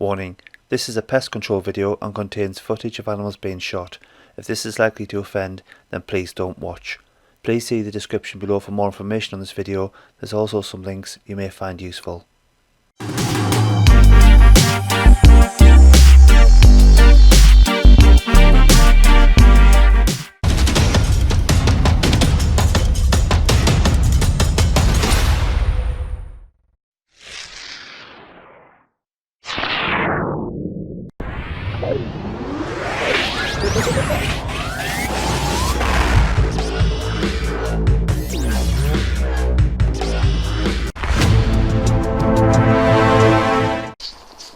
Warning, this is a pest control video and contains footage of animals being shot. If this is likely to offend, then please don't watch. Please see the description below for more information on this video. There's also some links you may find useful.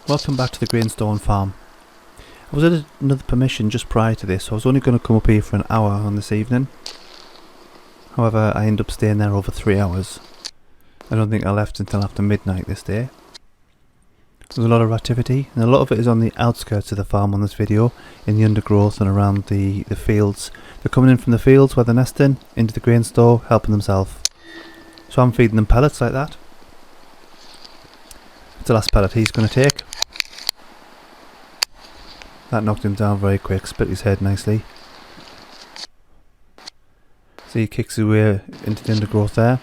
Welcome back to the Greenstone farm. I was at another permission just prior to this, so I was only going to come up here for an hour on this evening. However, I ended up staying there over 3 hours. I don't think I left until after midnight this day. There's a lot of activity, and a lot of it is on the outskirts of the farm on this video, in the undergrowth and around the fields. They're coming in from the fields where they're nesting, into the grain store, helping themselves. So I'm feeding them pellets like that. It's the last pellet he's going to take. That knocked him down very quick, split his head nicely. See, he kicks his way into the undergrowth there.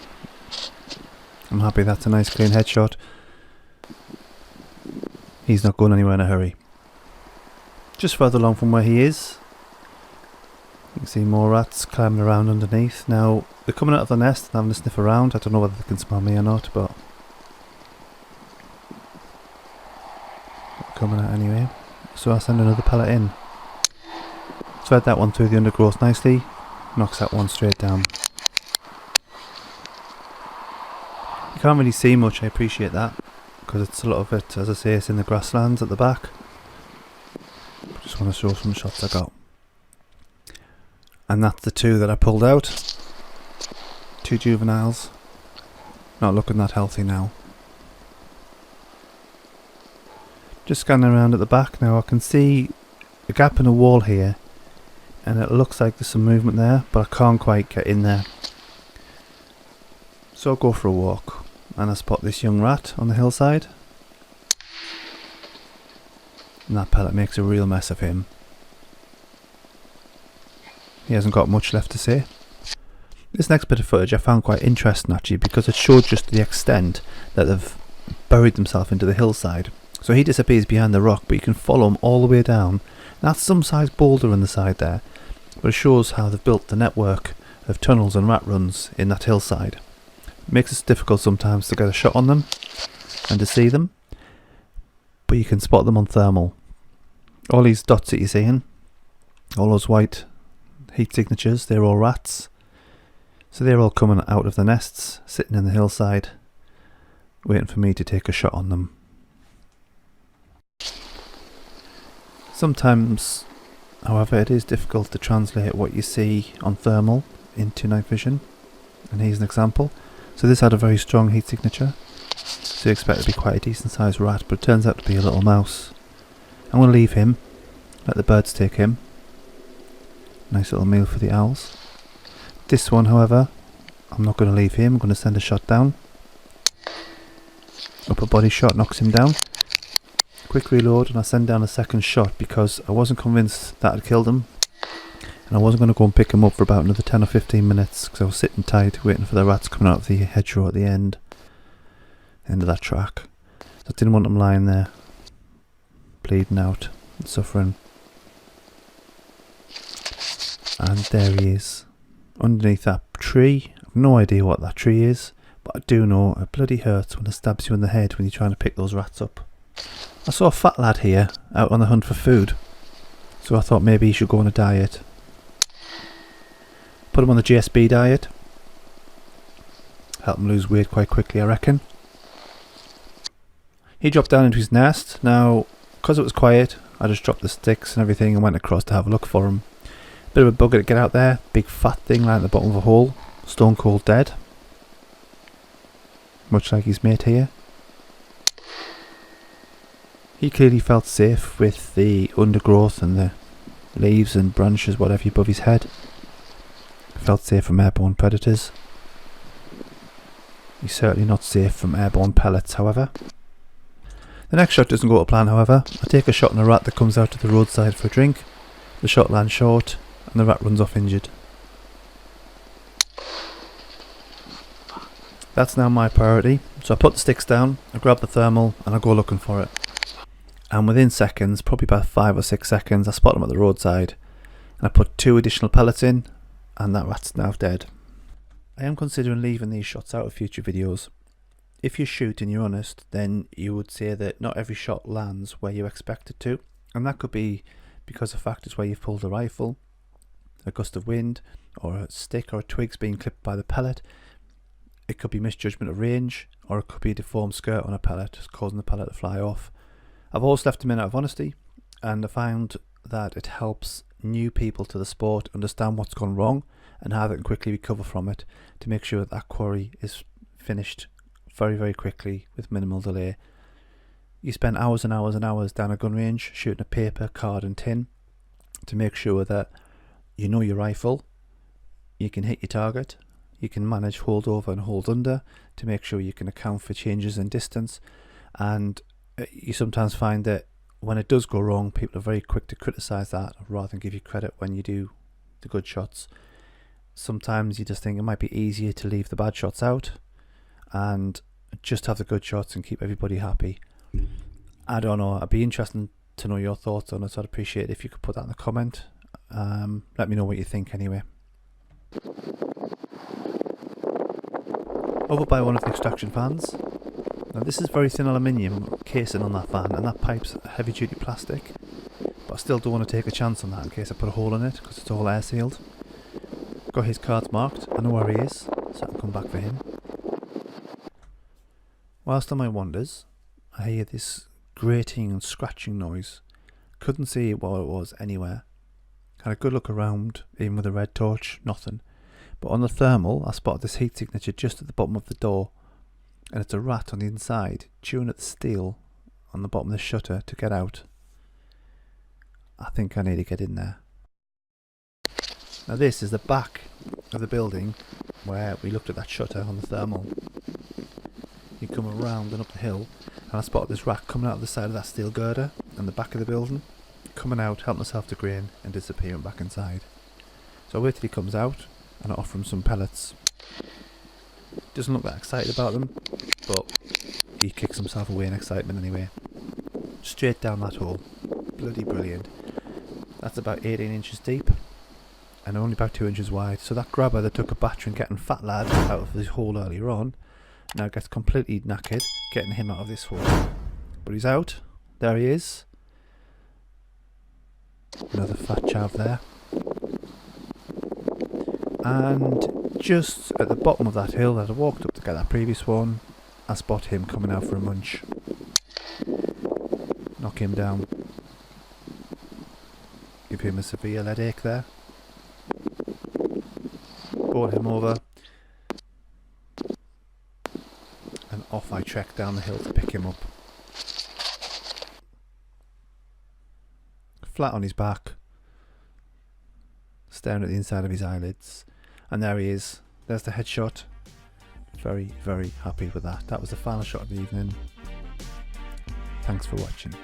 I'm happy that's a nice clean headshot. He's not going anywhere in a hurry. Just further along from where he is, you can see more rats climbing around underneath. Now, they're coming out of the nest and having a sniff around. I don't know whether they can smell me or not, but they're coming out anyway. So I'll send another pellet in. Thread that one through the undergrowth nicely. Knocks that one straight down. You can't really see much, I appreciate that, because it's a lot of it, as I say, it's in the grasslands at the back. Just want to show some shots I got. And that's the two that I pulled out. 2 juveniles. Not looking that healthy now. Just scanning around at the back now, I can see a gap in a wall here, and it looks like there's some movement there, but I can't quite get in there. So I'll go for a walk, and I spot this young rat on the hillside, and that pellet makes a real mess of him. He hasn't got much left to say. This next bit of footage I found quite interesting actually, because it showed just the extent that they've buried themselves into the hillside. So he disappears behind the rock, but you can follow him all the way down. That's some size boulder on the side there, but it shows how they've built the network of tunnels and rat runs in that hillside. It makes it difficult sometimes to get a shot on them and to see them, but you can spot them on thermal. All these dots that you're seeing, all those white heat signatures, they're all rats. So they're all coming out of the nests, sitting in the hillside, waiting for me to take a shot on them. Sometimes, however, it is difficult to translate what you see on thermal into night vision, and here's an example. So this had a very strong heat signature, so you expect it to be quite a decent sized rat, but it turns out to be a little mouse. I'm going to leave him, let the birds take him. Nice little meal for the owls. This one, however, I'm not going to leave him, I'm going to send a shot down. Upper body shot knocks him down. Quick reload, and I send down a second shot because I wasn't convinced that I'd killed him, and I wasn't going to go and pick him up for about another 10 or 15 minutes because I was sitting tight waiting for the rats coming out of the hedgerow at the end of that track. So I didn't want them lying there bleeding out and suffering. And there he is underneath that tree. I have no idea what that tree is, but I do know it bloody hurts when it stabs you in the head when you're trying to pick those rats up. I saw a fat lad here out on the hunt for food, so I thought maybe he should go on a diet. Put him on the GSB diet. Help him lose weight quite quickly, I reckon. He dropped down into his nest. Now, because it was quiet, I just dropped the sticks and everything and went across to have a look for him. Bit of a bugger to get out there. Big fat thing lying at the bottom of a hole. Stone cold dead. Much like his mate here. He clearly felt safe with the undergrowth and the leaves and branches, whatever above his head. Felt safe from airborne predators. He's certainly not safe from airborne pellets, however. The next shot doesn't go to plan, however. I take a shot on a rat that comes out to the roadside for a drink. The shot lands short and the rat runs off injured. That's now my priority, so I put the sticks down, I grab the thermal and I go looking for it. And within seconds, probably about 5 or 6 seconds, I spot them at the roadside and I put 2 additional pellets in and that rat's now dead. I am considering leaving these shots out of future videos. If you shoot and you're honest, then you would say that not every shot lands where you expect it to, and that could be because of factors where you've pulled a rifle, a gust of wind, or a stick or a twig's being clipped by the pellet. It could be misjudgment of range, or it could be a deformed skirt on a pellet, causing the pellet to fly off. I've always left them in out of honesty, and I found that it helps new people to the sport understand what's gone wrong and how they can quickly recover from it to make sure that quarry is finished very, very quickly with minimal delay. You spend hours and hours and hours down a gun range shooting a paper, card and tin to make sure that you know your rifle, you can hit your target, you can manage hold over and hold under to make sure you can account for changes in distance, and you sometimes find that when it does go wrong, people are very quick to criticise that rather than give you credit when you do the good shots. Sometimes you just think it might be easier to leave the bad shots out and just have the good shots and keep everybody happy. I don't know, I'd be interested to know your thoughts on it. I'd appreciate it if you could put that in the comment. Let me know what you think anyway. Over by one of the extraction fans. Now this is very thin aluminium casing on that fan, and that pipe's heavy duty plastic, but I still don't want to take a chance on that in case I put a hole in it because it's all air sealed. Got his cards marked, I know where he is, so I can come back for him. Whilst on my wanders, I hear this grating and scratching noise. Couldn't see what it was anywhere. Had a good look around, even with a red torch, nothing. But on the thermal, I spotted this heat signature just at the bottom of the door, and it's a rat on the inside chewing at the steel on the bottom of the shutter to get out. I think I need to get in there. Now this is the back of the building where we looked at that shutter on the thermal. You come around and up the hill, and I spotted this rat coming out of the side of that steel girder and the back of the building, coming out, helping myself to grain and disappearing back inside. So I wait till he comes out and I offer him some pellets. Doesn't look that excited about them, but he kicks himself away in excitement anyway. Straight down that hole. Bloody brilliant. That's about 18 inches deep and only about 2 inches wide, so that grabber that took a battering getting fat lad out of this hole earlier on now gets completely knackered getting him out of this hole. But he's out. There he is. Another fat chav there. And just at the bottom of that hill that I walked up to get that previous one, I spot him coming out for a munch. Knock him down. Give him a severe headache there. Brought him over. And off I trek down the hill to pick him up. Flat on his back. Staring at the inside of his eyelids. And there he is. There's the headshot. Very, very happy with that. That was the final shot of the evening. Thanks for watching.